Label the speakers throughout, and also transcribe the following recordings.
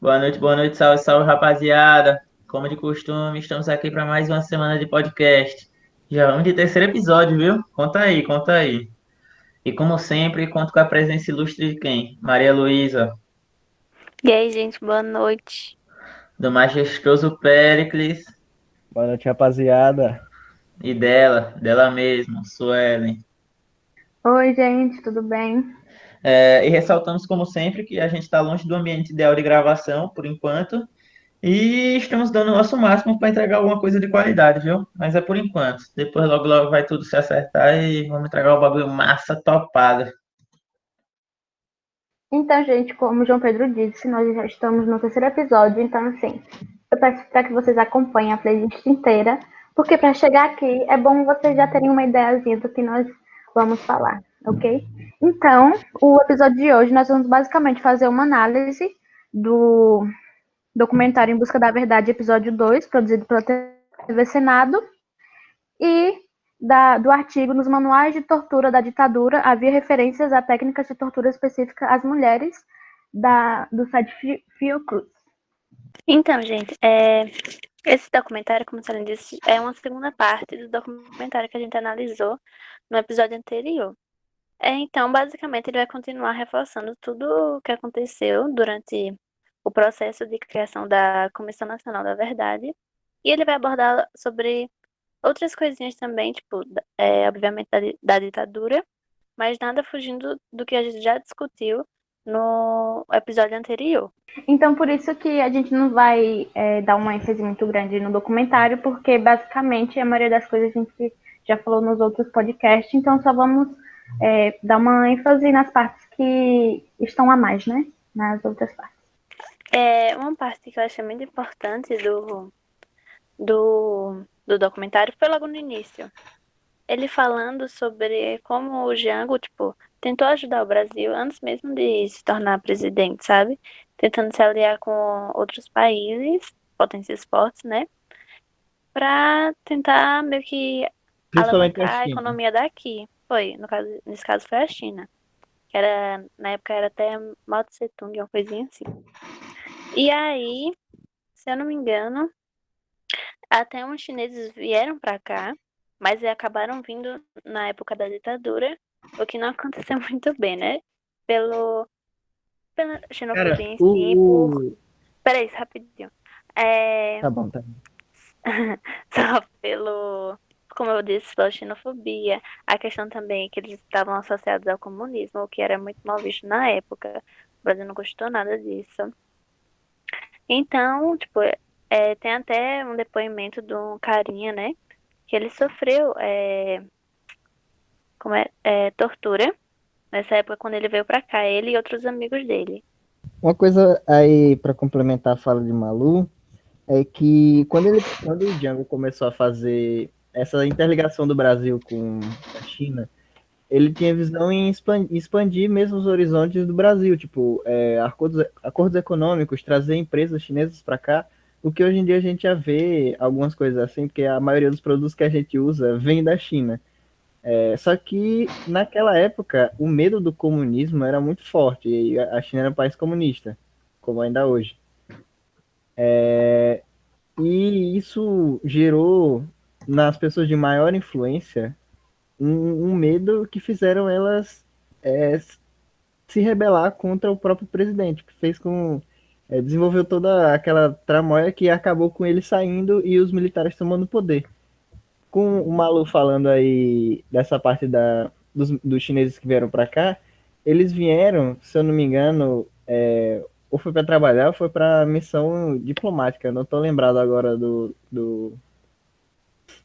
Speaker 1: Boa noite, salve, salve, rapaziada. Como de costume, estamos aqui para mais uma semana de podcast. Já vamos de terceiro episódio, viu? Conta aí, conta aí. E como sempre, conto com a presença ilustre de quem? Maria Luísa,
Speaker 2: E aí, gente, boa noite.
Speaker 1: do majestoso Péricles
Speaker 3: Boa noite, rapaziada.
Speaker 1: e dela mesma, Suelen.
Speaker 4: Oi, gente, tudo bem?
Speaker 1: E ressaltamos, como sempre, que a gente está longe do ambiente ideal de gravação, por enquanto. E estamos dando o nosso máximo para entregar alguma coisa de qualidade, viu? Mas é por enquanto. Depois logo logo vai tudo se acertar e vamos entregar o bagulho massa topado.
Speaker 4: Então, gente, como o João Pedro disse, nós já estamos no terceiro episódio, então, assim, eu peço para que vocês acompanhem a playlist inteira, porque para chegar aqui é bom vocês já terem uma ideiazinha do que nós vamos falar, ok? Então, o episódio de hoje nós vamos basicamente fazer uma análise do documentário Em Busca da Verdade, episódio 2, produzido pela TV Senado, e do artigo Nos Manuais de Tortura da Ditadura havia referências a técnicas de tortura específicas às mulheres do site Fiocruz.
Speaker 2: Então, gente, esse documentário, como a Sally disse, é uma segunda parte do documentário que a gente analisou no episódio anterior. Então, basicamente, ele vai continuar reforçando tudo o que aconteceu durante o processo de criação da Comissão Nacional da Verdade. E ele vai abordar sobre outras coisinhas também, tipo, obviamente, da ditadura, mas nada fugindo do que a gente já discutiu no episódio anterior.
Speaker 4: Então, por isso que a gente não vai dar uma ênfase muito grande no documentário, porque basicamente a maioria das coisas a gente já falou nos outros podcasts, então só vamos dar uma ênfase nas partes que estão a mais, né? Nas outras partes.
Speaker 2: Uma parte que eu achei muito importante do documentário foi logo no início. Ele falando sobre como o Jango, tipo, tentou ajudar o Brasil antes mesmo de se tornar presidente, sabe? Tentando se aliar com outros países, potências fortes, né? Pra tentar meio que
Speaker 3: Principalmente a
Speaker 2: alavancar a
Speaker 3: China.
Speaker 2: economia daqui. Foi, no caso, nesse caso foi a China. Que era, na época era até Mao Tse Tung, uma coisinha assim. E aí, se eu não me engano, até uns chineses vieram pra cá, mas acabaram vindo na época da ditadura, o que não aconteceu muito bem, né? Pela
Speaker 3: Cara,
Speaker 2: xenofobia em si, por. Peraí, rapidinho. É,
Speaker 3: Tá bom, tá bom.
Speaker 2: só como eu disse, pela xenofobia, a questão também que eles estavam associados ao comunismo, o que era muito mal visto na época. O Brasil não gostou nada disso. Então, tipo, tem até um depoimento de um carinha, né? Que ele sofreu tortura nessa época quando ele veio pra cá, ele e outros amigos dele.
Speaker 3: Uma coisa aí para complementar a fala de Malu é que quando o Django começou a fazer essa interligação do Brasil com a China, ele tinha visão em expandir mesmo os horizontes do Brasil, tipo, acordos econômicos, trazer empresas chinesas para cá, o que hoje em dia a gente já vê algumas coisas assim, porque a maioria dos produtos que a gente usa vem da China. Só que naquela época o medo do comunismo era muito forte e a China era um país comunista, como ainda hoje. E isso gerou nas pessoas de maior influência um medo que fizeram elas é, se rebelar contra o próprio presidente, que fez com desenvolveu toda aquela tramóia que acabou com ele saindo e os militares tomando poder. Com o Malu falando aí dessa parte dos chineses que vieram para cá, eles vieram, se eu não me engano, ou foi para trabalhar ou foi para missão diplomática. Não estou lembrado agora do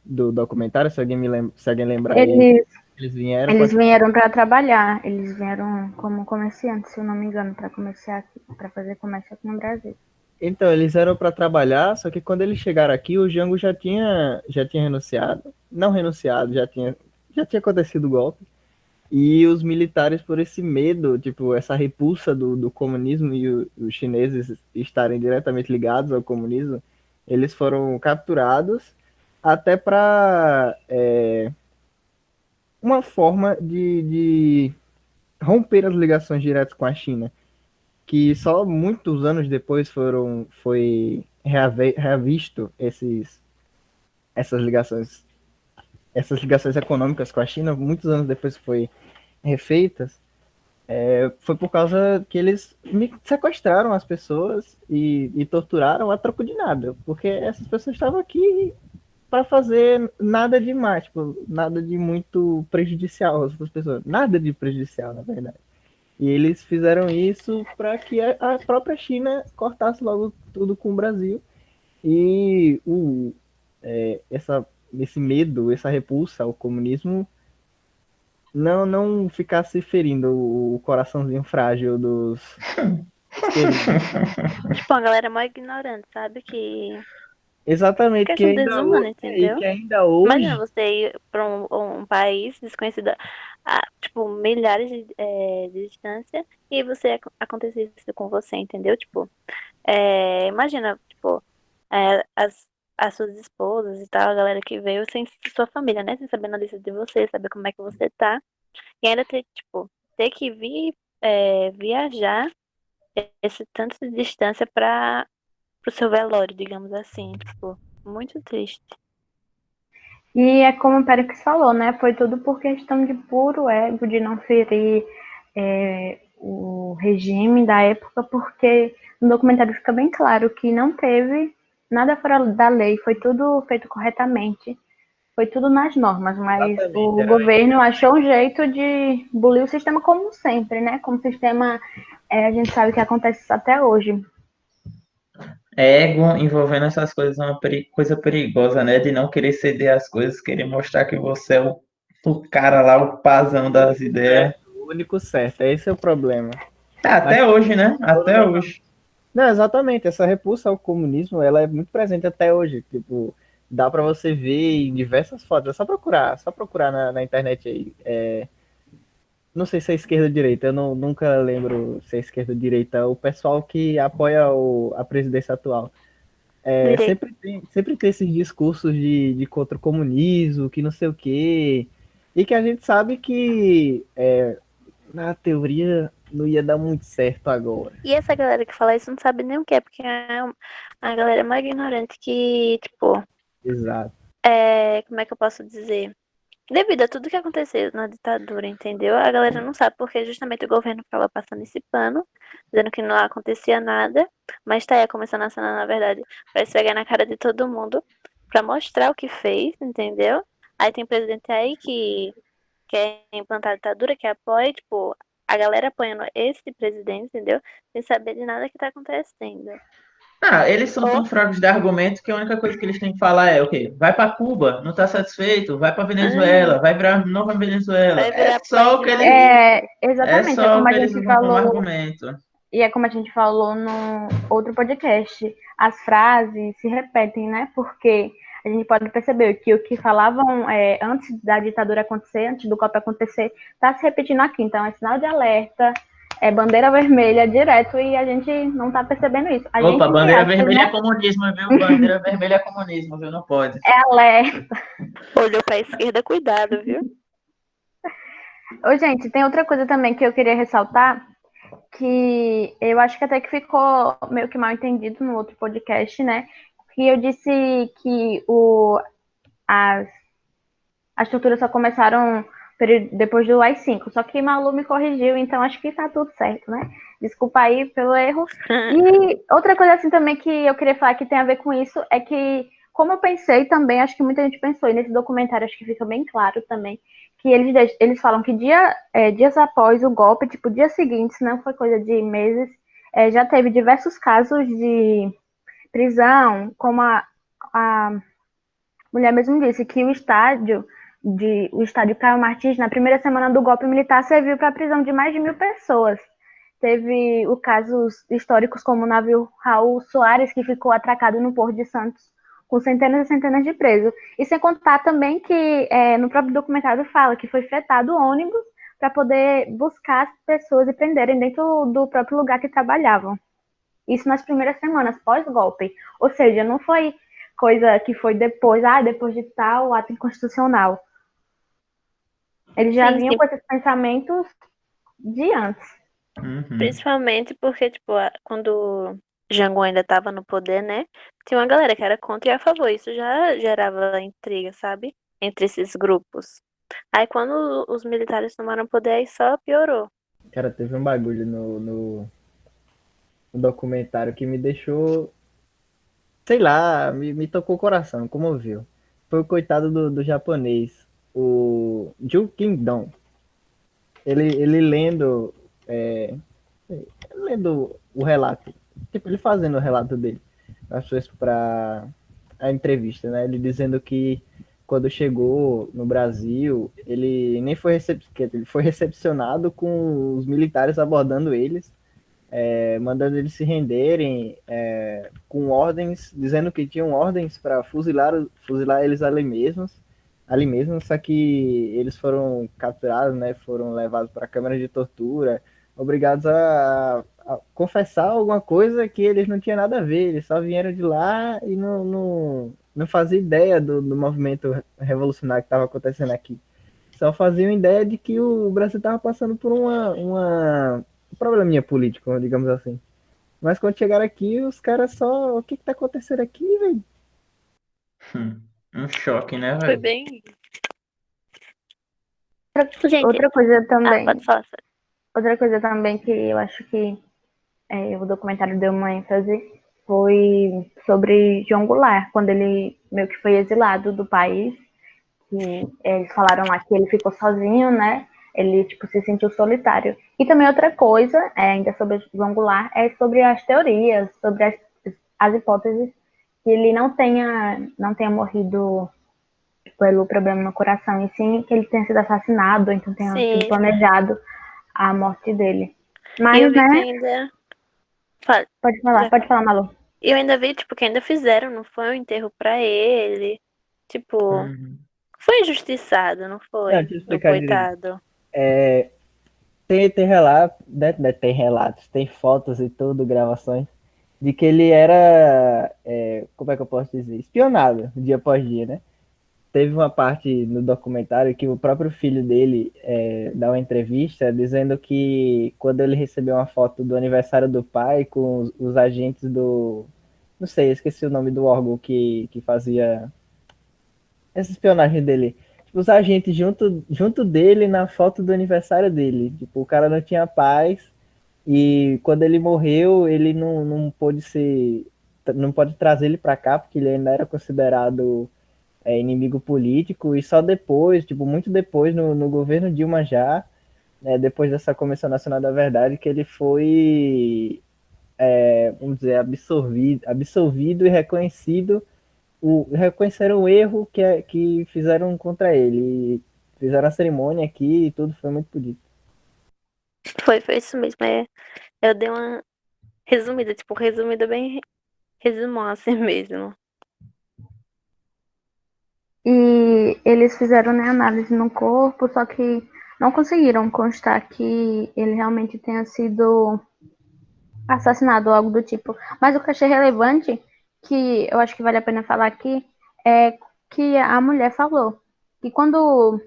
Speaker 3: documentário, se alguém lembrar aí.
Speaker 4: Eles,
Speaker 3: Eles vieram,
Speaker 4: eles
Speaker 3: pode.
Speaker 4: vieram para trabalhar, eles vieram como comerciantes, se eu não me engano, para comerciar aqui, para fazer comércio aqui no Brasil.
Speaker 3: Então, eles eram para trabalhar, só que quando eles chegaram aqui, o Jango já tinha renunciado. Não renunciado, já tinha acontecido o golpe. E os militares, por esse medo, tipo, essa repulsa do comunismo e os chineses estarem diretamente ligados ao comunismo, eles foram capturados até para uma forma de romper as ligações diretas com a China. que só muitos anos depois foi reavisto essas essas ligações econômicas com a China, muitos anos depois foi refeitas, foi por causa que eles sequestraram as pessoas e torturaram a troco de nada, porque essas pessoas estavam aqui para fazer nada demais, tipo, nada de muito prejudicial às outras pessoas, nada de prejudicial, na verdade. E eles fizeram isso para que a própria China cortasse logo tudo com o Brasil e esse medo, essa repulsa ao comunismo não ficasse ferindo o coraçãozinho frágil dos queridos.
Speaker 2: Tipo, a galera é mó ignorante, sabe? Que
Speaker 3: Exatamente,
Speaker 2: questão desumana,
Speaker 3: e
Speaker 2: entendeu?
Speaker 3: que ainda
Speaker 2: Imagina
Speaker 3: hoje,
Speaker 2: você ir pra um país desconhecido a, tipo, milhares de distância e você acontecer isso com você, entendeu? Tipo, imagina, tipo, as suas esposas e tal, a galera que veio sem sua família, né? Sem saber a notícia de você, saber como é que você tá. E ainda ter, tipo, ter que vir viajar esse tanto de distância para pro seu velório, digamos assim. Tipo, muito triste.
Speaker 4: E é como o Périx falou, né? Foi tudo por questão de puro ego, de não ferir o regime da época, porque no documentário fica bem claro que não teve nada fora da lei, foi tudo feito corretamente, foi tudo nas normas, mas
Speaker 3: exatamente,
Speaker 4: o governo achou um jeito de bulir o sistema como sempre, né? Como o sistema, a gente sabe que acontece isso até hoje.
Speaker 1: Ego envolvendo essas coisas é uma coisa perigosa, né? De não querer ceder as coisas, querer mostrar que você é o cara lá, o pazão das ideias.
Speaker 3: o único certo, esse é o problema. Mas
Speaker 1: Até hoje, né? Até hoje.
Speaker 3: não, exatamente, essa repulsa ao comunismo, ela é muito presente até hoje, tipo, dá para você ver em diversas fotos, é só procurar na internet aí. Não sei se é esquerda ou direita, eu nunca lembro se é esquerda ou direita, o pessoal que apoia a presidência atual.
Speaker 2: Direito.
Speaker 3: Sempre tem esses discursos de contra o comunismo, que não sei o quê, e que a gente sabe que na teoria não ia dar muito certo agora.
Speaker 2: E essa galera que fala isso não sabe nem o que é, porque é a galera mais ignorante que, tipo,
Speaker 3: Exato.
Speaker 2: como é que eu posso dizer? Devido a tudo que aconteceu na ditadura, entendeu? A galera não sabe porque justamente o governo ficava passando esse pano, dizendo que não acontecia nada, mas tá aí começando a cena, na verdade, pra esfregar na cara de todo mundo, pra mostrar o que fez, entendeu? Aí tem presidente aí que quer implantar a ditadura, que apoia, tipo, a galera apoiando esse presidente, entendeu? Sem saber de nada que tá acontecendo.
Speaker 1: Ah, eles são
Speaker 2: Ou,
Speaker 1: tão fracos de argumento que a única coisa que eles têm que falar é o quê? Vai para Cuba, não está satisfeito, vai para Venezuela, vai virar nova Venezuela.
Speaker 2: vai virar país de
Speaker 1: É
Speaker 4: Exatamente, é
Speaker 1: só o
Speaker 4: como
Speaker 1: que
Speaker 4: a
Speaker 1: eles
Speaker 4: gente
Speaker 1: usam como
Speaker 4: falou.
Speaker 1: argumento.
Speaker 4: E é como a gente falou no outro podcast, as frases se repetem, né? Porque a gente pode perceber que o que falavam antes da ditadura acontecer, antes do golpe acontecer, está se repetindo aqui. Então é sinal de alerta, é bandeira vermelha direto e a gente não está percebendo isso. A
Speaker 1: Opa,
Speaker 4: gente, entre
Speaker 1: bandeira
Speaker 4: aspas,
Speaker 1: vermelha é
Speaker 4: né?
Speaker 1: comunismo, viu? Bandeira vermelha é comunismo, viu? Não pode.
Speaker 4: É alerta.
Speaker 2: olhou pra esquerda, cuidado, viu?
Speaker 4: Ô, gente, tem outra coisa também que eu queria ressaltar, que eu acho que até que ficou meio que mal entendido no outro podcast, né? Que eu disse que as, as torturas só começaram depois do AI-5, só que Malu me corrigiu, então acho que tá tudo certo, né? Desculpa aí pelo erro. E outra coisa assim também que eu queria falar que tem a ver com isso é que, como eu pensei também, acho que muita gente pensou, e nesse documentário acho que fica bem claro também, que eles falam que dias após o golpe, tipo, dias seguintes, não foi coisa de meses, já teve diversos casos de prisão, como a mulher mesmo disse que o estádio Caio Martins, na primeira semana do golpe militar, serviu para a prisão de mais de 1.000 pessoas. Teve os casos históricos como o navio Raul Soares, que ficou atracado no Porto de Santos, com centenas e centenas de presos. E sem contar também que no próprio documentário fala que foi fretado ônibus para poder buscar as pessoas e prenderem dentro do próprio lugar que trabalhavam. Isso nas primeiras semanas pós-golpe. Ou seja, não foi coisa que foi depois de tal ato inconstitucional. Eles já
Speaker 2: Sim,
Speaker 4: vinham
Speaker 2: sim.
Speaker 4: com esses pensamentos de antes.
Speaker 1: Uhum.
Speaker 2: Principalmente porque, tipo, quando Jango ainda tava no poder, né? Tinha uma galera que era contra e a favor. Isso já gerava intriga, sabe? Entre esses grupos. Aí quando os militares tomaram poder, aí só piorou.
Speaker 3: Cara, teve um bagulho no documentário que me deixou, sei lá, me tocou o coração, comoveu. Foi o coitado do japonês, o Ju Kingdom. Ele é, lendo o relato, tipo, ele fazendo o relato dele, as coisas para a entrevista, né? Ele dizendo que quando chegou no Brasil, ele nem foi ele foi recepcionado com os militares abordando eles, mandando eles se renderem, com ordens, dizendo que tinham ordens para fuzilar eles ali mesmo, só que eles foram capturados, né? Foram levados para a câmara de tortura, obrigados a confessar alguma coisa que eles não tinham nada a ver, eles só vieram de lá e não faziam ideia do movimento revolucionário que estava acontecendo aqui. Só faziam ideia de que o Brasil estava passando por um probleminha político, digamos assim. Mas quando chegaram aqui, os caras só. O que tá acontecendo aqui, velho?
Speaker 1: Hum. Um choque, né,
Speaker 2: Foi
Speaker 1: velho?
Speaker 2: bem. Gente,
Speaker 4: Outra coisa também,
Speaker 2: pode falar.
Speaker 4: outra coisa também que eu acho que o documentário deu uma ênfase foi sobre João Goulart, quando ele meio que foi exilado do país, que eles falaram lá que ele ficou sozinho, né? Ele tipo se sentiu solitário. E também outra coisa, ainda sobre João Goulart, é sobre as teorias, sobre as hipóteses que ele não tenha morrido pelo problema no coração, e sim que ele tenha sido assassinado, ou então tenha sido
Speaker 2: Sim.
Speaker 4: planejado a morte dele.
Speaker 2: E eu
Speaker 4: Mas,
Speaker 2: vi que
Speaker 4: né,
Speaker 2: ainda.
Speaker 4: pode falar, Malu.
Speaker 2: E eu ainda vi, tipo, que ainda fizeram, não foi um enterro pra ele. Tipo,
Speaker 1: Uhum.
Speaker 2: foi injustiçado, não
Speaker 3: Não,
Speaker 2: foi?
Speaker 3: deixa eu
Speaker 2: Do
Speaker 3: explicar direito.
Speaker 2: coitado.
Speaker 3: Tem relatos, né, tem relatos, tem fotos e tudo, gravações, de que ele era, como é que eu posso dizer, espionado dia após dia, né? Teve uma parte no documentário que o próprio filho dele dá uma entrevista dizendo que quando ele recebeu uma foto do aniversário do pai com os agentes do. Não sei, esqueci o nome do órgão que fazia essa espionagem dele. Tipo, os agentes junto dele na foto do aniversário dele. Tipo, o cara não tinha paz e quando ele morreu, ele não pôde ser. Não pode trazer ele para cá, porque ele ainda era considerado inimigo político, e só depois, tipo, muito depois, no governo Dilma já, né, depois dessa Comissão Nacional da Verdade, que ele foi, vamos dizer, absolvido e reconheceram o erro que fizeram contra ele. E fizeram a cerimônia aqui e tudo foi muito bonito.
Speaker 2: Foi isso mesmo. Eu dei uma resumida, tipo, resumida bem resumão assim mesmo.
Speaker 4: E eles fizeram, né, análise no corpo, só que não conseguiram constar que ele realmente tenha sido assassinado ou algo do tipo. Mas o que eu achei relevante, que eu acho que vale a pena falar aqui, é que a mulher falou que quando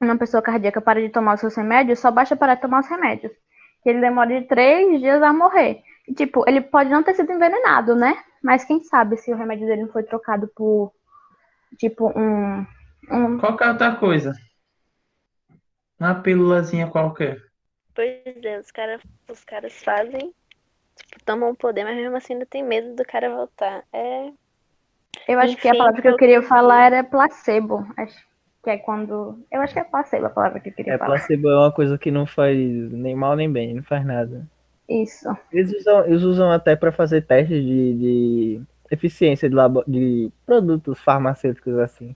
Speaker 4: uma pessoa cardíaca para de tomar os seus remédios, só basta parar de tomar os remédios. Que ele demora de 3 dias a morrer. E, tipo, ele pode não ter sido envenenado, né? Mas quem sabe se o remédio dele não foi trocado por, tipo, um.
Speaker 1: Qualquer outra coisa. Uma pílulazinha qualquer.
Speaker 2: Pois é, os caras fazem, tipo, tomam poder, mas mesmo assim ainda tem medo do cara voltar.
Speaker 4: Eu acho que a
Speaker 2: Enfim,
Speaker 4: palavra que eu queria falar era placebo. Acho que é quando. Eu acho que é placebo a palavra que eu queria falar.
Speaker 3: Placebo é uma coisa que não faz nem mal nem bem, não faz nada.
Speaker 4: Isso.
Speaker 3: Eles usam até para fazer testes de eficiência de produtos farmacêuticos assim.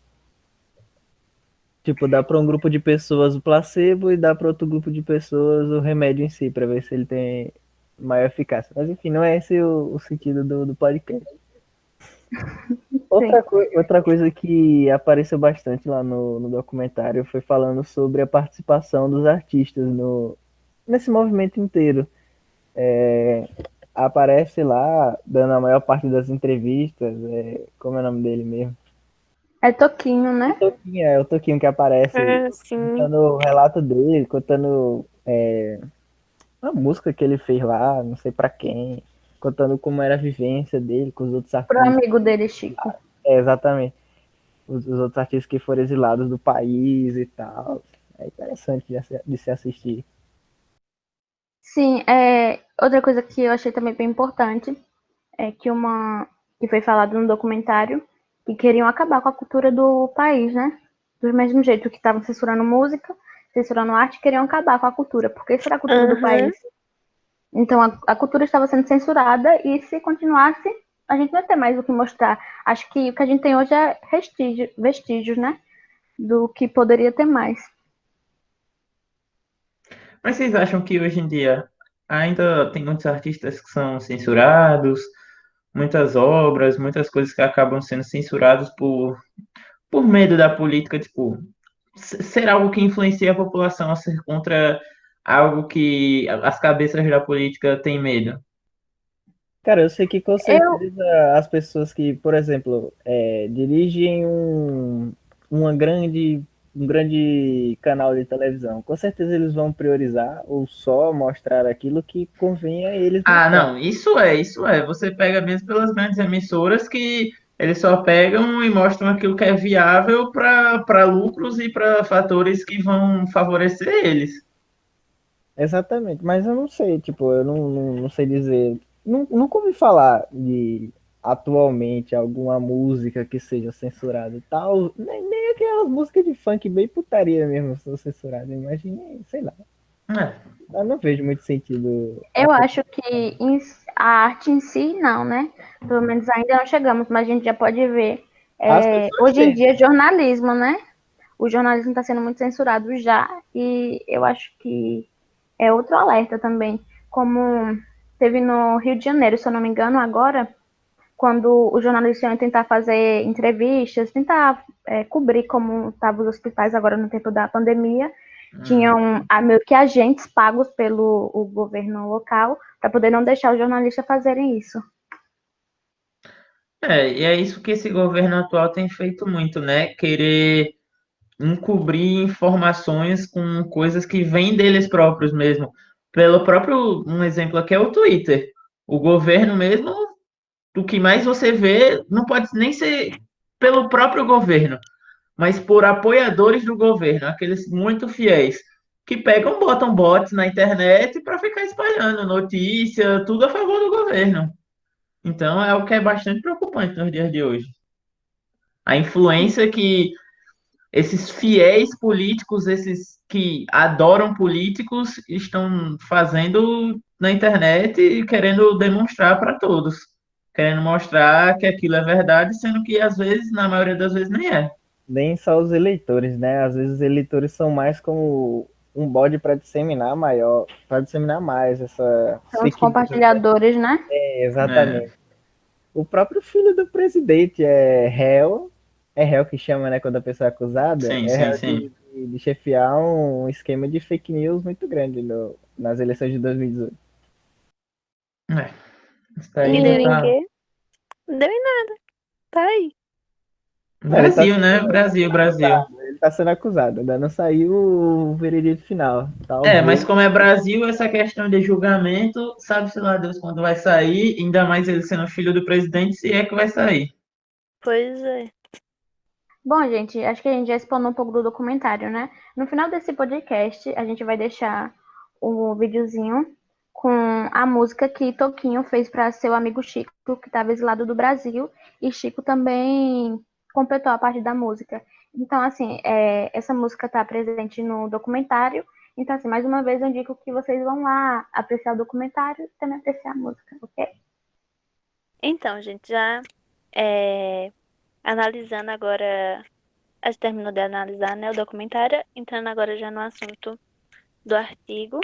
Speaker 3: Tipo, dá para um grupo de pessoas o placebo e dá para outro grupo de pessoas o remédio em si, para ver se ele tem maior eficácia. Mas enfim, não é esse o sentido do podcast.
Speaker 4: Sim.
Speaker 3: Outra coisa que apareceu bastante lá no documentário foi falando sobre a participação dos artistas nesse movimento inteiro. Aparece lá, dando a maior parte das entrevistas, como é o nome dele mesmo?
Speaker 4: É Toquinho, né?
Speaker 3: É o Toquinho que aparece
Speaker 2: sim.
Speaker 3: contando o relato dele, contando uma música que ele fez lá, não sei pra quem, contando como era a vivência dele com os outros
Speaker 4: Pro
Speaker 3: artistas.
Speaker 4: amigo dele, Chico.
Speaker 3: É, exatamente. Os outros artistas que foram exilados do país e tal. É interessante de se assistir.
Speaker 4: Sim, outra coisa que eu achei também bem importante é que foi falado no documentário que queriam acabar com a cultura do país, né? Do mesmo jeito que estavam censurando música, censurando arte, queriam acabar com a cultura, porque isso era a cultura do
Speaker 2: Aham.
Speaker 4: país. Então a cultura estava sendo censurada e se continuasse, a gente não ia ter mais o que mostrar. Acho que o que a gente tem hoje é vestígios, né? Do que poderia ter mais.
Speaker 1: Mas vocês acham que hoje em dia ainda tem muitos artistas que são censurados, muitas obras, muitas coisas que acabam sendo censuradas por medo da política, tipo, ser algo que influencia a população a ser contra algo que as cabeças da política têm medo?
Speaker 3: Cara, eu sei que com
Speaker 4: Eu,
Speaker 3: certeza as pessoas que, por exemplo, dirigem um grande canal de televisão, com certeza eles vão priorizar ou só mostrar aquilo que convém a eles
Speaker 1: Ah,
Speaker 3: mostrar.
Speaker 1: não, isso é. Você pega mesmo pelas grandes emissoras que eles só pegam e mostram aquilo que é viável para lucros e para fatores que vão favorecer eles.
Speaker 3: Exatamente, mas eu não sei, tipo, eu não sei dizer. Nunca ouvi falar de atualmente alguma música que seja censurada e tal. Nem aquelas músicas de funk bem putaria mesmo são censuradas. Imagine, sei lá.
Speaker 1: É.
Speaker 3: Eu não vejo muito sentido.
Speaker 4: eu acho que a arte em si, não, né? Pelo menos ainda não chegamos, mas a gente já pode ver.
Speaker 3: As pessoas
Speaker 4: Hoje em
Speaker 3: têm.
Speaker 4: dia, jornalismo, né? O jornalismo está sendo muito censurado já, e eu acho que é outro alerta também. Como teve no Rio de Janeiro, se eu não me engano, agora, quando os jornalistas iam tentar fazer entrevistas, tentar cobrir como estavam os hospitais agora no tempo da pandemia,
Speaker 1: Hum.
Speaker 4: tinham meio que agentes pagos pelo o governo local para poder não deixar os jornalistas fazerem isso.
Speaker 1: E é isso que esse governo atual tem feito muito, né? Querer encobrir informações com coisas que vêm deles próprios mesmo. Pelo próprio, um exemplo aqui é o Twitter. O governo mesmo, o que mais você vê, não pode nem ser pelo próprio governo, mas por apoiadores do governo, aqueles muito fiéis, que pegam, botam bots na internet para ficar espalhando notícia, tudo a favor do governo. Então é o que é bastante preocupante nos dias de hoje. A influência que esses fiéis políticos, esses que adoram políticos, estão fazendo na internet e querendo demonstrar para todos. Querendo mostrar que aquilo é verdade, sendo que às vezes, na maioria das vezes, nem é.
Speaker 3: Nem só os eleitores, né? Às vezes os eleitores são mais como um bode para disseminar mais essa
Speaker 4: São os
Speaker 3: fake news.
Speaker 4: compartilhadores, né?
Speaker 1: É,
Speaker 3: Exatamente. O próprio filho do presidente é réu que chama, né, quando a pessoa é acusada,
Speaker 1: sim,
Speaker 3: é
Speaker 1: sim,
Speaker 3: réu
Speaker 1: sim.
Speaker 3: de chefiar um esquema de fake news muito grande nas eleições de 2018.
Speaker 1: É, isso daí
Speaker 2: E
Speaker 1: ainda
Speaker 2: deu
Speaker 4: E
Speaker 2: em
Speaker 1: tá.
Speaker 2: quê? Não deu em nada. Tá aí.
Speaker 3: Ele tá
Speaker 1: Brasil, né? Brasil, Brasil.
Speaker 3: Ele tá sendo acusado, ainda não saiu o veredito final.
Speaker 1: Mas
Speaker 3: Talvez.
Speaker 1: como é Brasil, essa questão de julgamento, sabe-se lá Deus quando vai sair, ainda mais ele sendo filho do presidente, se é que vai sair.
Speaker 2: Pois é.
Speaker 4: bom, gente, acho que a gente já explanou um pouco do documentário, né? No final desse podcast, a gente vai deixar o videozinho com a música que Toquinho fez para seu amigo Chico, que estava exilado do Brasil, e Chico também completou a parte da música. Então, assim, essa música está presente no documentário. Então, assim, mais uma vez eu indico que vocês vão lá apreciar o documentário e também apreciar a música, ok?
Speaker 2: Então, gente, já é, analisando agora. A gente terminou de analisar, né, o documentário, entrando agora já no assunto do artigo.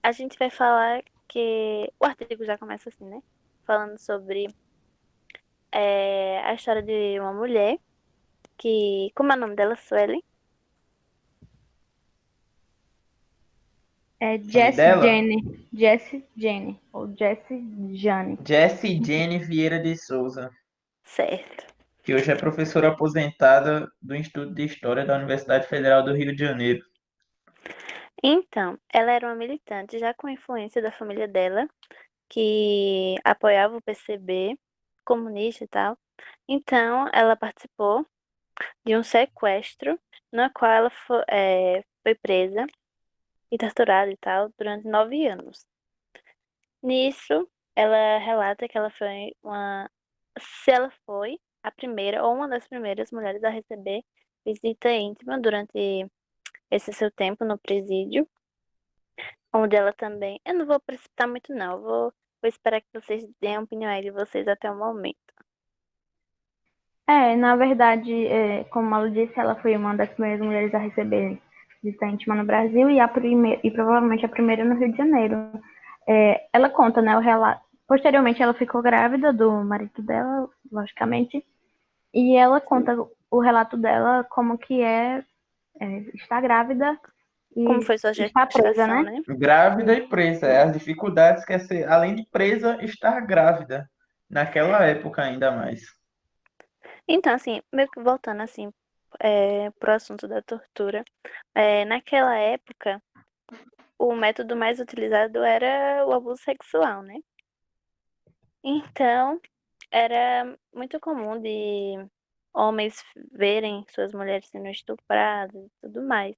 Speaker 2: A gente vai falar que o artigo já começa assim, né? Falando sobre a história de uma mulher que, como é o nome dela? Suelen?
Speaker 4: É
Speaker 1: O nome dela?
Speaker 4: Jessie Jane, ou Jessie Jane.
Speaker 1: Jessie Jane Vieira de Souza,
Speaker 2: Certo.
Speaker 1: que hoje é professora aposentada do Instituto de História da Universidade Federal do Rio de Janeiro.
Speaker 2: Então, ela era uma militante já com influência da família dela, que apoiava o PCB, comunista e tal. Então, ela participou de um sequestro, no qual ela foi presa e torturada e tal durante 9 anos. Nisso, ela relata que ela foi se ela foi a primeira ou uma das primeiras mulheres a receber visita íntima durante esse seu tempo no presídio, onde ela também. Eu não vou precipitar muito, não. Vou esperar que vocês deem a opinião aí de vocês até o momento.
Speaker 4: Na verdade, como a Malu disse, ela foi uma das primeiras mulheres a receber visita íntima no Brasil e provavelmente a primeira no Rio de Janeiro. Ela conta, né, o relato. Posteriormente, ela ficou grávida do marido dela, logicamente, e ela conta o relato dela como que estar grávida
Speaker 2: Como
Speaker 4: e
Speaker 2: foi sua
Speaker 4: estar presa,
Speaker 2: gestação,
Speaker 4: né?
Speaker 2: né?
Speaker 1: Grávida e presa, as dificuldades que é ser, além de presa, estar grávida. Naquela época ainda mais.
Speaker 2: Então, assim, meio que voltando assim, pro assunto da tortura, naquela época, o método mais utilizado era o abuso sexual, né? Então, era muito comum de homens verem suas mulheres sendo estupradas e tudo mais.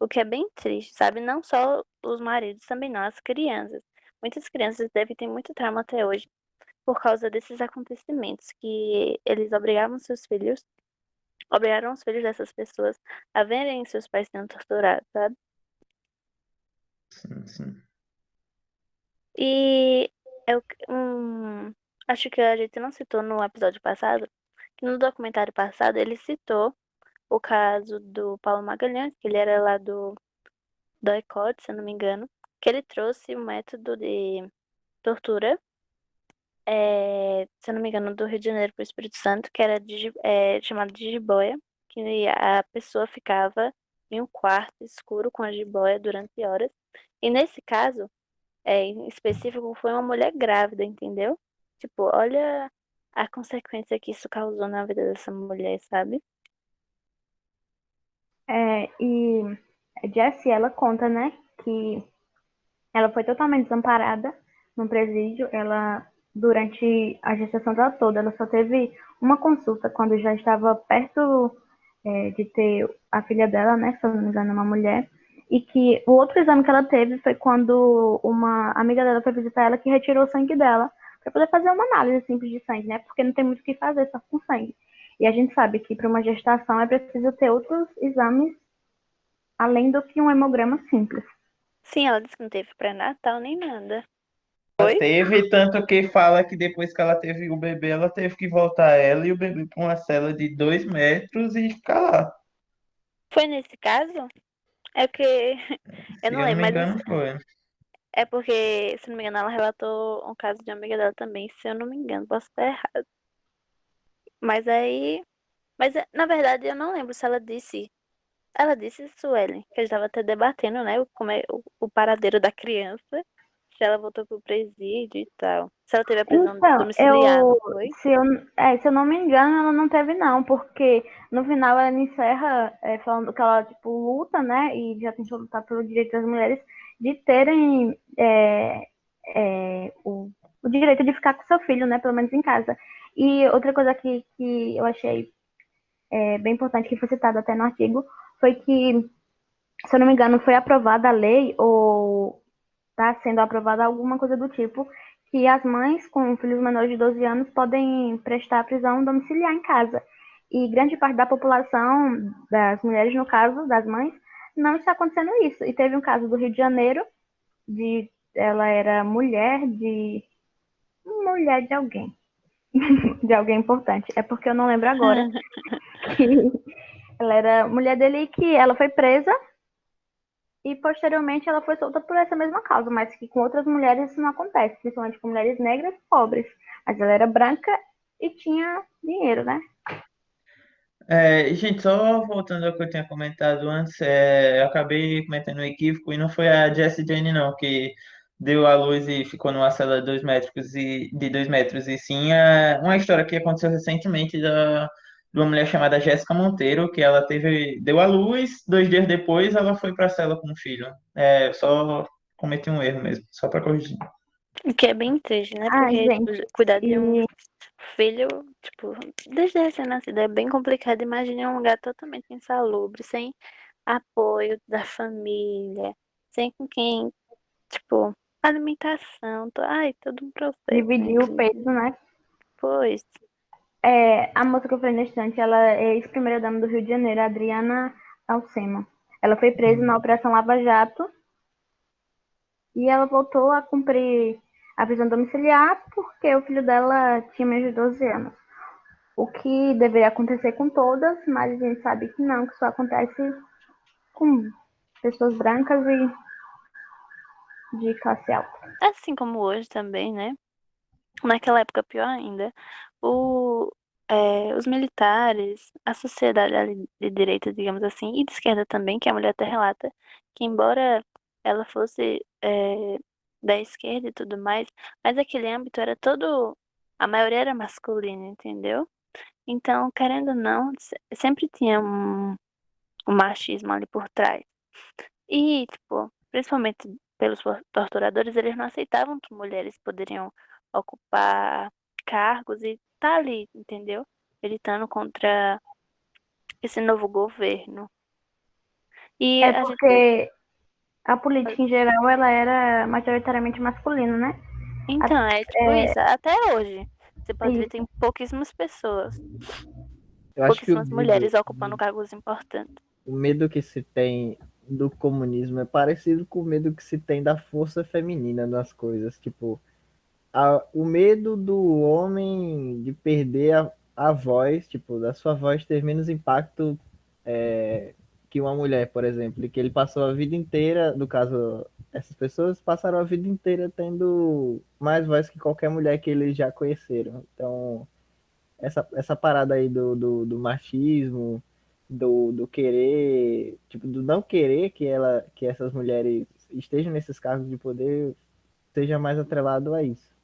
Speaker 2: O que é bem triste, sabe? Não só os maridos, também não, as crianças. Muitas crianças devem ter muito trauma até hoje por causa desses acontecimentos que eles obrigaram os filhos dessas pessoas a verem seus pais sendo torturados, sabe?
Speaker 1: Sim, sim.
Speaker 2: E eu acho que a gente não citou no episódio passado, que no documentário passado ele citou o caso do Paulo Magalhães, que ele era lá do ECOD, se eu não me engano, que ele trouxe um método de tortura, se eu não me engano, do Rio de Janeiro para o Espírito Santo, que era chamado de jiboia, que a pessoa ficava em um quarto escuro com a jiboia durante horas. E nesse caso, em específico, foi uma mulher grávida, entendeu? Tipo, olha a consequência que isso causou na vida dessa mulher, sabe?
Speaker 4: E a Jessie, ela conta, né, que ela foi totalmente desamparada no presídio. Ela, durante a gestação dela toda, ela só teve uma consulta quando já estava perto de ter a filha dela, né, se eu não me engano, uma mulher. E que o outro exame que ela teve foi quando uma amiga dela foi visitar ela que retirou o sangue dela para poder fazer uma análise simples de sangue, né? Porque não tem muito o que fazer só com sangue. E a gente sabe que para uma gestação é preciso ter outros exames além do que um hemograma simples.
Speaker 2: Sim, ela disse que não teve pré-natal nem nada.
Speaker 1: Ela
Speaker 2: Foi?
Speaker 1: teve, tanto que fala que depois que ela teve o bebê, ela teve que voltar ela e o bebê para uma cela de 2 metros e ficar lá.
Speaker 2: Foi nesse caso? É porque eu
Speaker 1: Se
Speaker 2: não
Speaker 1: eu não
Speaker 2: lembro,
Speaker 1: me
Speaker 2: mas
Speaker 1: engano, foi.
Speaker 2: é porque, se não me engano, ela relatou um caso de uma amiga dela também, se eu não me engano, posso estar errado. Mas aí. Mas na verdade eu não lembro se ela disse. Ela disse, Suelen, que a gente tava até debatendo, né? Como é o paradeiro da criança. Se ela voltou pro presídio e tal. Se ela teve a prisão
Speaker 4: Então,
Speaker 2: domiciliar, não foi?
Speaker 4: se eu não me engano, ela não teve não, porque no final ela encerra falando que ela, tipo, luta, né, e já tentou lutar pelo direito das mulheres de terem o direito de ficar com seu filho, né, pelo menos em casa. E outra coisa que eu achei bem importante, que foi citado até no artigo, foi que, se eu não me engano, foi aprovada a lei, ou está sendo aprovada alguma coisa do tipo, que as mães com filhos menores de 12 anos podem prestar prisão domiciliar em casa. E grande parte da população, das mulheres, no caso, das mães, não está acontecendo isso. E teve um caso do Rio de Janeiro, ela era mulher de alguém, de alguém importante. É porque eu não lembro agora que ela era mulher dele, que ela foi presa e posteriormente ela foi solta por essa mesma causa, mas que com outras mulheres isso não acontece, principalmente com mulheres negras pobres. Mas ela era branca e tinha dinheiro, né?
Speaker 1: Gente, só voltando ao que eu tinha comentado antes, eu acabei cometendo um equívoco e não foi a Jessie Jane, não, que deu à luz e ficou numa cela de 2 metros, e sim uma história que aconteceu recentemente de uma mulher chamada Jéssica Monteiro, que ela deu à luz, 2 dias depois ela foi para a cela com o filho. É, só cometi um erro mesmo, só para corrigir.
Speaker 2: O que é bem triste, né?
Speaker 4: Ai,
Speaker 2: Porque tipo,
Speaker 4: gente,
Speaker 2: cuidar de um
Speaker 4: e
Speaker 2: filho, tipo, desde recém-nascido é bem complicado. Imagine um lugar totalmente insalubre, sem apoio da família, sem com quem, tipo, alimentação, ai, todo um processo,
Speaker 4: dividir o
Speaker 2: enfim.
Speaker 4: peso, né?
Speaker 2: Pois,
Speaker 4: A moça que eu falei na estante, ela é ex-primeira-dama do Rio de Janeiro, a Adriana Alcema. Ela foi presa na Operação Lava Jato e ela voltou a cumprir a prisão domiciliar porque o filho dela tinha menos de 12 anos. O que deveria acontecer com todas, mas a gente sabe que não, que só acontece com pessoas brancas e de classe alta.
Speaker 2: assim como hoje também, né? Naquela época, pior ainda, o, os militares, a sociedade ali de direita, digamos assim, e de esquerda também, que a mulher até relata, que embora ela fosse da esquerda e tudo mais, mas aquele âmbito era todo, a maioria era masculina, entendeu? Então, querendo ou não, sempre tinha um machismo ali por trás. E, tipo, principalmente pelos torturadores, eles não aceitavam que mulheres poderiam ocupar cargos e tá ali, entendeu? Militando contra esse novo governo. E
Speaker 4: É
Speaker 2: a gente,
Speaker 4: porque a política em geral ela era majoritariamente masculina, né?
Speaker 2: então, é tipo isso, até hoje. Você pode ver, tem
Speaker 4: Isso.
Speaker 2: pouquíssimas pessoas,
Speaker 3: Eu acho que
Speaker 2: pouquíssimas mulheres ocupando cargos importantes.
Speaker 3: o medo que se tem do comunismo é parecido com o medo que se tem da força feminina nas coisas. Tipo, o medo do homem de perder a voz, tipo, da sua voz ter menos impacto que uma mulher, por exemplo, e que ele passou a vida inteira, no caso, essas pessoas passaram a vida inteira tendo mais voz que qualquer mulher que eles já conheceram. Então, essa parada aí do machismo, do querer, tipo, do não querer que essas mulheres estejam nesses cargos de poder, seja mais atrelado a isso.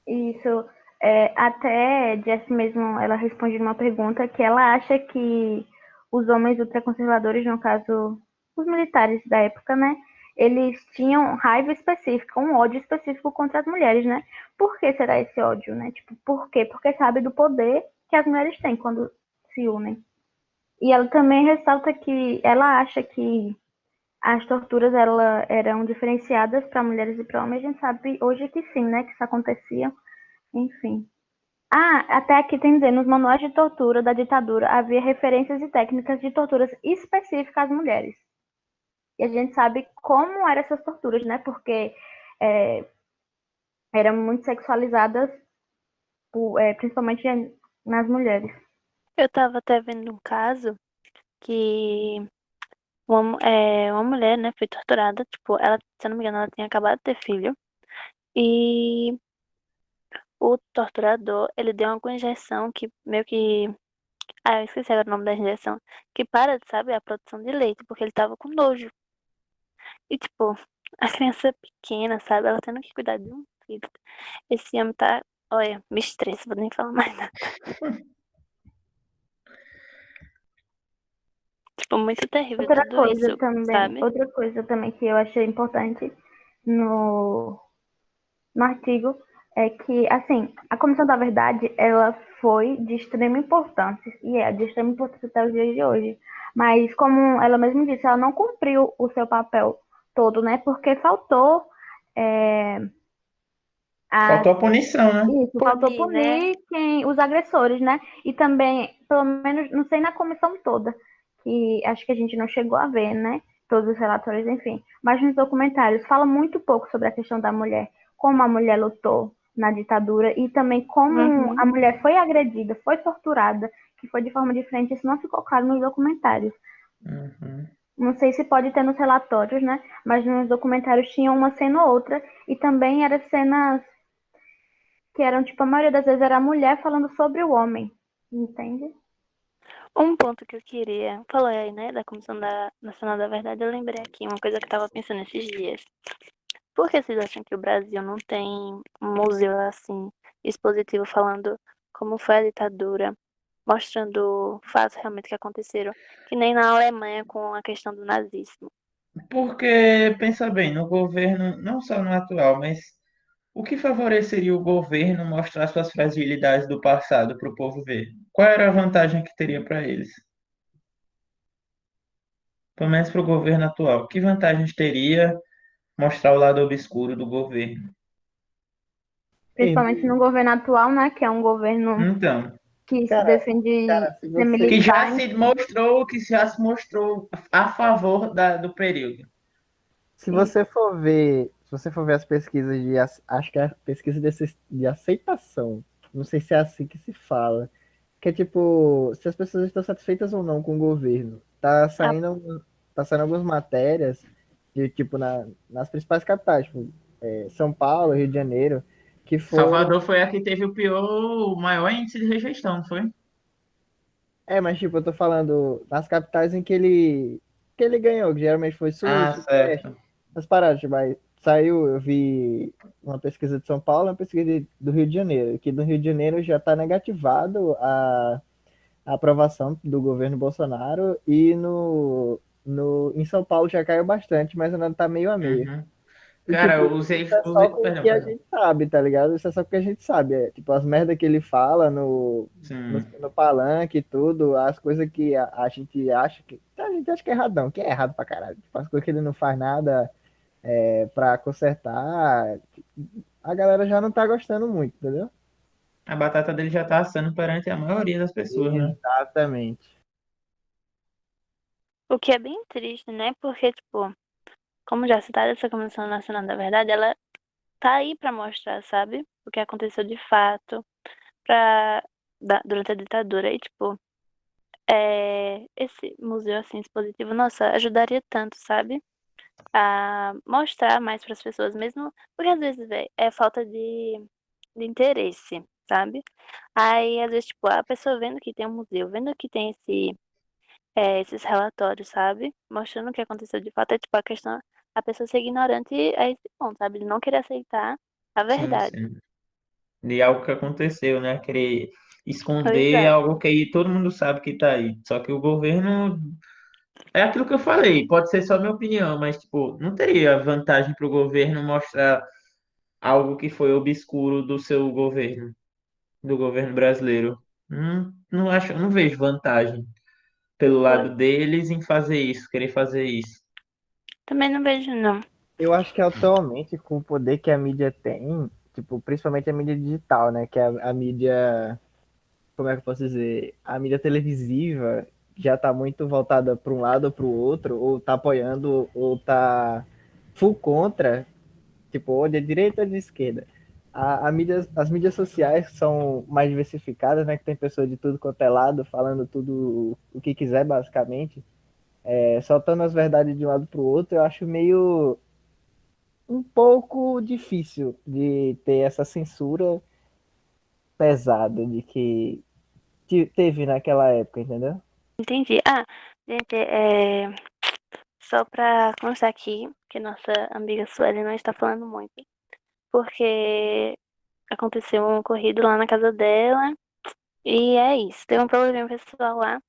Speaker 4: Isso. Até Jess mesmo, ela responde uma pergunta que ela acha que os homens ultraconservadores, no caso, os militares da época, né? Eles tinham raiva específica, um ódio específico contra as mulheres, né? Por que será esse ódio, né? Tipo, por quê? Porque sabe do poder que as mulheres têm quando se unem. E ela também ressalta que ela acha que as torturas eram diferenciadas para mulheres e para homens. A gente sabe hoje que sim, né? Que isso acontecia. Enfim. Até aqui tem dizendo, nos manuais de tortura da ditadura havia referências e técnicas de torturas específicas às mulheres. E a gente sabe como eram essas torturas, né? Porque eram muito sexualizadas, principalmente nas mulheres.
Speaker 2: Eu tava até vendo um caso que uma mulher, né, foi torturada, tipo, ela, se eu não me engano, ela tinha acabado de ter filho. E o torturador, ele deu alguma injeção que meio que. Eu esqueci agora o nome da injeção. Que para, sabe, a produção de leite, porque ele tava com nojo. E, tipo, a criança pequena, sabe, ela tendo que cuidar de um filho. Esse homem tá. Olha, me estressa, vou nem falar mais nada. Tipo, muito terrível tudo isso, sabe?
Speaker 4: Outra coisa também que eu achei importante no, no artigo é que, assim, a Comissão da Verdade, ela foi de extrema importância, e é de extrema importância até os dias de hoje. Mas, como ela mesma disse, ela não cumpriu o seu papel todo, né? Porque faltou
Speaker 1: Faltou a punição, né?
Speaker 4: faltou
Speaker 2: Punir, né?
Speaker 4: punir os agressores, né? E também, pelo menos, não sei na comissão toda, que acho que a gente não chegou a ver, né? Todos os relatórios, enfim. Mas nos documentários fala muito pouco sobre a questão da mulher, como a mulher lutou na ditadura e também como
Speaker 2: Uhum.
Speaker 4: a mulher foi agredida, foi torturada, que foi de forma diferente. Isso não ficou claro nos documentários.
Speaker 1: Uhum.
Speaker 4: Não sei se pode ter nos relatórios, né? Mas nos documentários tinha uma cena ou outra e também eram cenas que eram, tipo, a maioria das vezes era a mulher falando sobre o homem, entende?
Speaker 2: Um ponto que eu queria. Falou aí, né, da Comissão Nacional da Verdade, eu lembrei aqui uma coisa que eu tava pensando esses dias. Por que vocês acham que o Brasil não tem um museu assim, expositivo falando como foi a ditadura, mostrando fatos realmente que aconteceram, que nem na Alemanha com a questão do nazismo.
Speaker 1: Porque, pensa bem, no governo, não só no atual, mas o que favoreceria o governo mostrar suas fragilidades do passado para o povo ver? Qual era a vantagem que teria para eles? Pelo menos para o governo atual. Que vantagens teria mostrar o lado obscuro do governo?
Speaker 4: Principalmente no governo atual, né? Que é um governo
Speaker 1: Então,
Speaker 4: que se
Speaker 3: Cara,
Speaker 4: defende
Speaker 3: cara, se
Speaker 4: ser
Speaker 3: você.
Speaker 1: que já
Speaker 4: militar.
Speaker 1: se mostrou, que já se mostrou a favor do período.
Speaker 3: Se você for ver, se você for ver as pesquisas acho que é a pesquisa de aceitação, não sei se é assim que se fala, que é tipo, se as pessoas estão satisfeitas ou não com o governo.
Speaker 2: Ah,
Speaker 3: Tá saindo algumas matérias de tipo nas principais capitais, tipo, São Paulo, Rio de Janeiro, que foram,
Speaker 1: Salvador foi a que teve o maior índice de rejeição, não foi?
Speaker 3: mas tipo, eu tô falando nas capitais em que ele ganhou, que geralmente foi Sul,
Speaker 1: Ah,
Speaker 3: Sudeste.
Speaker 1: certo.
Speaker 3: As paradas, mas saiu, eu vi uma pesquisa de São Paulo e uma pesquisa do Rio de Janeiro, que no Rio de Janeiro já está negativado a aprovação do governo Bolsonaro e em São Paulo já caiu bastante, mas ainda está meio a meio.
Speaker 1: Uhum.
Speaker 3: E
Speaker 1: Cara, eu
Speaker 3: tipo,
Speaker 1: usei,
Speaker 3: isso é só
Speaker 1: usei.
Speaker 3: com o
Speaker 1: Perdão,
Speaker 3: que a
Speaker 1: perdão.
Speaker 3: gente sabe, tá ligado? Isso é só com o que a gente sabe. É, tipo, as merdas que ele fala
Speaker 1: Sim.
Speaker 3: no palanque e tudo, as coisas que a gente acha que. A gente acha que é erradão, que é errado pra caralho. Tipo, as coisas que ele não faz nada para consertar, a galera já não tá gostando muito, entendeu?
Speaker 1: A batata dele já tá assando perante a maioria das pessoas, né?
Speaker 3: Exatamente.
Speaker 2: o que é bem triste, né? Porque, tipo, como já citada, essa Comissão Nacional da Verdade, ela tá aí pra mostrar, sabe? O que aconteceu de fato durante a ditadura. E, tipo, esse museu, assim, expositivo, nossa, ajudaria tanto, sabe? A mostrar mais para as pessoas, mesmo porque às vezes, véi, é falta de interesse, sabe? Aí, às vezes, tipo, a pessoa vendo que tem um museu, vendo que tem esses relatórios, sabe? Mostrando o que aconteceu de fato, é tipo a questão, a pessoa ser ignorante a esse ponto, sabe? De não querer aceitar a
Speaker 1: Sim,
Speaker 2: verdade.
Speaker 1: sim. De algo que aconteceu, né? Querer
Speaker 2: Pois
Speaker 1: esconder
Speaker 2: é.
Speaker 1: algo que aí todo mundo sabe que tá aí. Só que o governo. É aquilo que eu falei, pode ser só minha opinião, mas, tipo, não teria vantagem para o governo mostrar algo que foi obscuro do seu governo, do governo brasileiro. Não acho, não vejo vantagem pelo
Speaker 2: Pois.
Speaker 1: lado deles em fazer isso, querer fazer isso.
Speaker 2: Também não vejo, não.
Speaker 3: Eu acho que atualmente, com o poder que a mídia tem, tipo, principalmente a mídia digital, né? Que é a mídia, como é que eu posso dizer? A mídia televisiva já tá muito voltada para um lado ou para o outro, ou tá apoiando, ou tá full contra, tipo, ou de direita ou de esquerda. As mídias sociais são mais diversificadas, né? Que tem pessoas de tudo quanto é lado, falando tudo o que quiser, basicamente. Soltando as verdades de um lado para o outro, eu acho meio um pouco difícil de ter essa censura pesada de que teve naquela época, entendeu?
Speaker 2: Entendi. Ah, gente, só pra constar aqui que nossa amiga Sueli não está falando muito, porque aconteceu um ocorrido lá na casa dela e é isso. Teve um problema pessoal lá,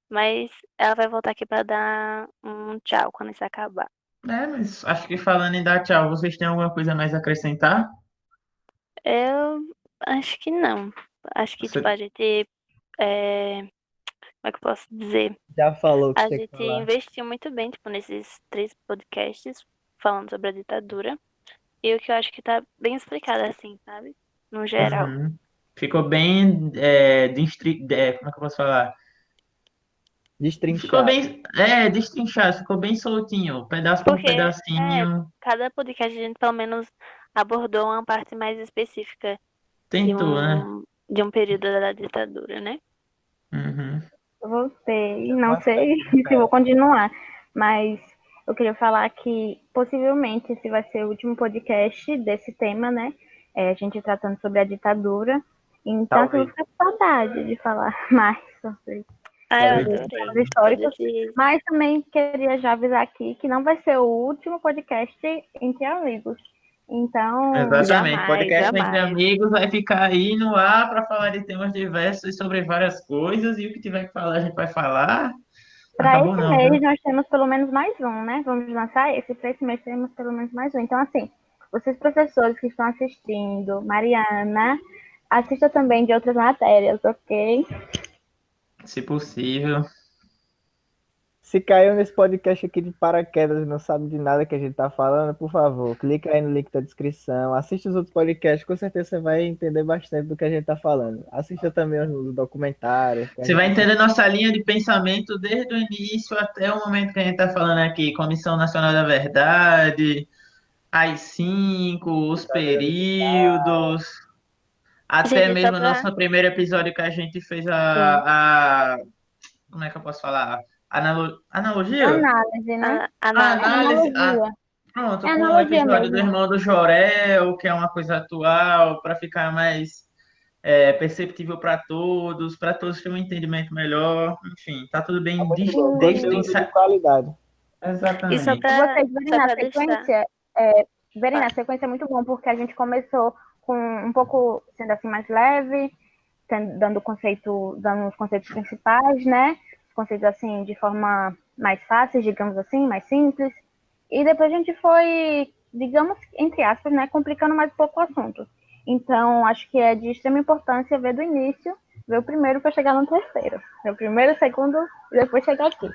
Speaker 2: mas ela vai voltar aqui pra dar um tchau quando isso acabar.
Speaker 1: É, mas acho que falando em dar tchau, vocês têm alguma coisa mais a acrescentar?
Speaker 2: Eu acho que não. Acho que, tipo,
Speaker 1: Você-
Speaker 2: a gente. Como é que eu posso dizer?
Speaker 3: Já falou o que
Speaker 2: A
Speaker 3: tinha que
Speaker 2: gente
Speaker 3: falar.
Speaker 2: investiu muito bem, tipo, nesses 3 podcasts falando sobre a ditadura. E o que eu acho que tá bem explicado, assim, sabe? No geral.
Speaker 1: Uhum. Ficou bem, como é que eu posso falar? Ficou
Speaker 3: Destrinchado.
Speaker 1: bem, destrinchado, ficou bem soltinho, pedaço por
Speaker 2: Porque,
Speaker 1: pedacinho.
Speaker 2: cada podcast a gente pelo menos abordou uma parte mais específica
Speaker 1: Tentou, né?
Speaker 2: de um período da ditadura, né?
Speaker 1: Uhum.
Speaker 4: Eu voltei,
Speaker 3: Eu
Speaker 4: não
Speaker 3: gosto da
Speaker 4: sei se vou
Speaker 3: espera.
Speaker 4: continuar, mas eu queria falar que possivelmente esse vai ser o último podcast desse tema, né? A gente tratando sobre a ditadura. Então, eu vou
Speaker 3: Talvez.
Speaker 4: ficar com saudade de falar mais sobre
Speaker 2: Ah, eu
Speaker 3: Talvez.
Speaker 2: adorei.
Speaker 4: os
Speaker 2: Todos
Speaker 4: históricos.
Speaker 2: esses.
Speaker 4: Mas também queria já avisar aqui que não vai ser o último podcast entre amigos. Então,
Speaker 1: Exatamente.
Speaker 2: Jamais,
Speaker 1: Podcast entre
Speaker 2: jamais.
Speaker 1: amigos vai ficar aí no ar para falar de temas diversos sobre várias coisas e o que tiver que falar a gente vai falar.
Speaker 4: para
Speaker 1: Acabou
Speaker 4: esse
Speaker 1: não,
Speaker 4: mês
Speaker 1: viu?
Speaker 4: nós temos pelo menos mais um, né? Vamos lançar esse, para esse mês temos pelo menos mais um. Então, assim, vocês professores que estão assistindo, Mariana, assista também de outras matérias, ok?
Speaker 1: Se possível.
Speaker 3: Se caiu nesse podcast aqui de paraquedas e não sabe de nada que a gente tá falando, por favor, clica aí no link da descrição, assiste os outros podcasts, com certeza você vai entender bastante do que a gente tá falando. Assista também os documentários. Que a
Speaker 1: Você vai
Speaker 3: gente...
Speaker 1: entender nossa linha de pensamento desde o início até o momento que a gente está falando aqui. Comissão Nacional da Verdade, AI-5, os períodos, até
Speaker 2: Gente, só
Speaker 1: mesmo o
Speaker 2: pra.
Speaker 1: nosso primeiro episódio que a gente fez
Speaker 2: Sim.
Speaker 1: como é que eu posso falar? Analogia?
Speaker 4: Análise, né?
Speaker 1: A
Speaker 2: Análise.
Speaker 1: análise.
Speaker 4: Analogia.
Speaker 1: Pronto,
Speaker 4: É
Speaker 1: com o
Speaker 4: analogia
Speaker 1: episódio do
Speaker 4: mesmo.
Speaker 1: irmão do Jorel, que é uma coisa atual, para ficar mais perceptível para todos terem um entendimento melhor. Enfim, tá tudo bem
Speaker 3: Muito bom,
Speaker 1: desde.
Speaker 3: conteúdo de qualidade.
Speaker 2: E só
Speaker 1: Exatamente.
Speaker 2: pra,
Speaker 4: Vocês verem
Speaker 2: só
Speaker 4: na
Speaker 2: pra deixar.
Speaker 4: sequência, verem na sequência é muito bom, porque a gente começou com um pouco sendo assim mais leve, dando os conceitos principais, né? Os conceitos assim de forma mais fácil, digamos assim, mais simples. E depois a gente foi, digamos, entre aspas, né, complicando mais um pouco o assunto. Então, acho que é de extrema importância ver do início, ver o primeiro para chegar no terceiro. Ver o primeiro, o segundo e depois chegar aqui.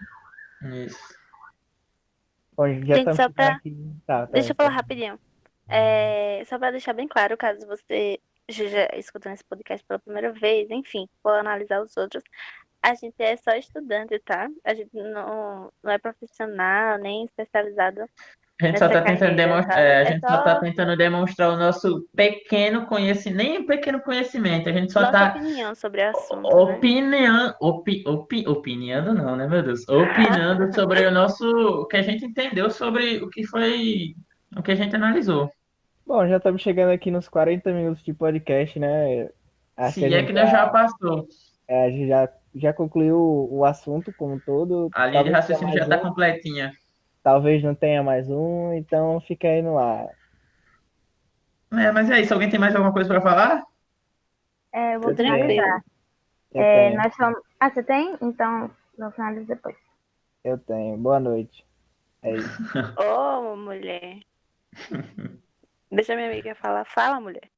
Speaker 1: Isso.
Speaker 3: Bom, já
Speaker 2: Gente,
Speaker 3: estamos
Speaker 2: só
Speaker 3: chegando
Speaker 2: pra.
Speaker 3: aqui. Tá,
Speaker 2: Deixa eu falar rapidinho. Só pra deixar bem claro, caso você esteja escutando esse podcast pela primeira vez, enfim, for analisar os outros, a gente é só estudante, tá? A gente não é profissional, nem especializado
Speaker 1: A gente só
Speaker 2: nessa
Speaker 1: está tentando
Speaker 2: carreira,
Speaker 1: demonstrar,
Speaker 2: sabe?
Speaker 1: a
Speaker 2: É
Speaker 1: gente só tá
Speaker 2: só
Speaker 1: tentando demonstrar o nosso pequeno conhecimento, nem um pequeno conhecimento, a gente só
Speaker 2: nossa
Speaker 1: está
Speaker 2: opinião sobre o assunto, né?
Speaker 1: opinando não, né, meu Deus? Opinando sobre o que a gente entendeu sobre o que a gente analisou.
Speaker 3: Bom, já estamos chegando aqui nos 40 minutos de podcast, né? Acho que
Speaker 1: Se é que nós já passou.
Speaker 3: a gente já concluiu o assunto como um todo.
Speaker 1: A linha de
Speaker 3: Talvez tenha
Speaker 1: raciocínio já
Speaker 3: mais
Speaker 1: está
Speaker 3: um,
Speaker 1: completinha.
Speaker 3: talvez não tenha mais um, então fica aí no ar.
Speaker 1: Mas é isso, alguém tem mais alguma coisa para falar?
Speaker 4: Eu
Speaker 2: Tô
Speaker 4: vou
Speaker 2: tranquilo.
Speaker 4: finalizar.
Speaker 3: Eu tenho,
Speaker 4: Nós somos... Ah, você tem? Então, eu finalizo depois.
Speaker 3: eu tenho. Boa noite. É isso.
Speaker 2: Ô, mulher. Deixa minha amiga falar. Fala, mulher.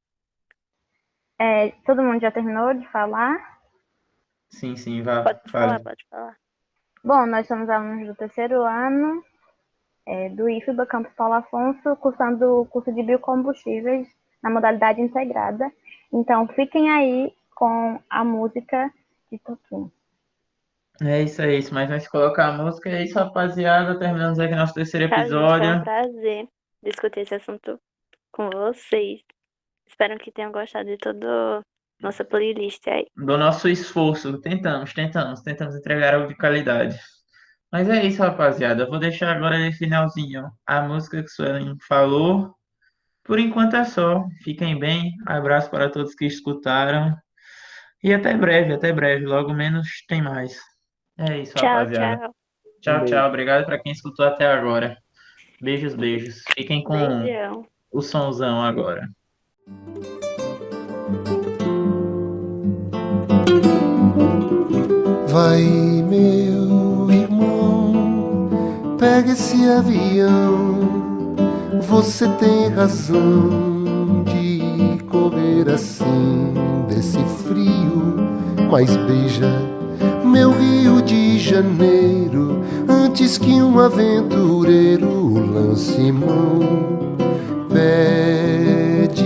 Speaker 4: Todo mundo já terminou de falar?
Speaker 1: Sim,
Speaker 2: Pode falar,
Speaker 1: fale.
Speaker 2: pode falar.
Speaker 4: Bom, nós somos alunos do terceiro ano do IFBA Campus Paulo Afonso, cursando o curso de biocombustíveis na modalidade integrada. Então, fiquem aí com a música de Toquinho.
Speaker 1: É isso. Mas nós colocar a música, é isso, rapaziada. Terminamos aqui nosso terceiro
Speaker 2: Tchau, gente. Foi um
Speaker 1: episódio.
Speaker 2: prazer discutir esse assunto com vocês. Espero que tenham gostado de toda nossa playlist aí.
Speaker 1: Do nosso esforço. Tentamos entregar algo de qualidade. Mas é isso, rapaziada. Eu vou deixar agora no finalzinho a música que o Suelen falou. Por enquanto é só. Fiquem bem. Abraço para todos que escutaram. E até breve, até breve. Logo menos tem mais. É isso,
Speaker 2: Tchau,
Speaker 1: rapaziada.
Speaker 2: tchau.
Speaker 3: Um
Speaker 1: Tchau,
Speaker 3: beijo.
Speaker 1: tchau. Obrigado para quem escutou até agora. Beijos. Fiquem com
Speaker 2: Beijão.
Speaker 1: o sonzão agora.
Speaker 5: Vai, meu irmão, pega esse avião. Você tem razão de correr assim desse frio, mas beija meu Rio de Janeiro antes que um aventureiro lance mão. Pede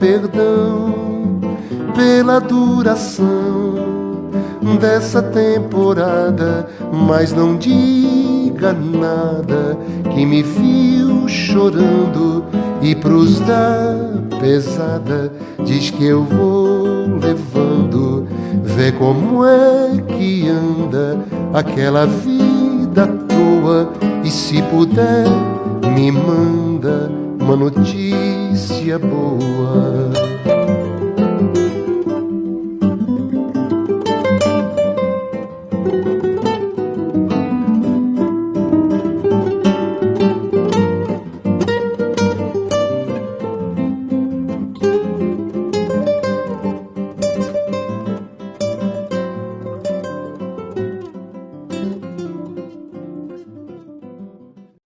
Speaker 5: perdão pela duração dessa temporada, mas não diga nada que me viu chorando, e pros da pesada diz que eu vou levando. Vê como é que anda aquela vida à toa, e se puder me manda uma notícia boa.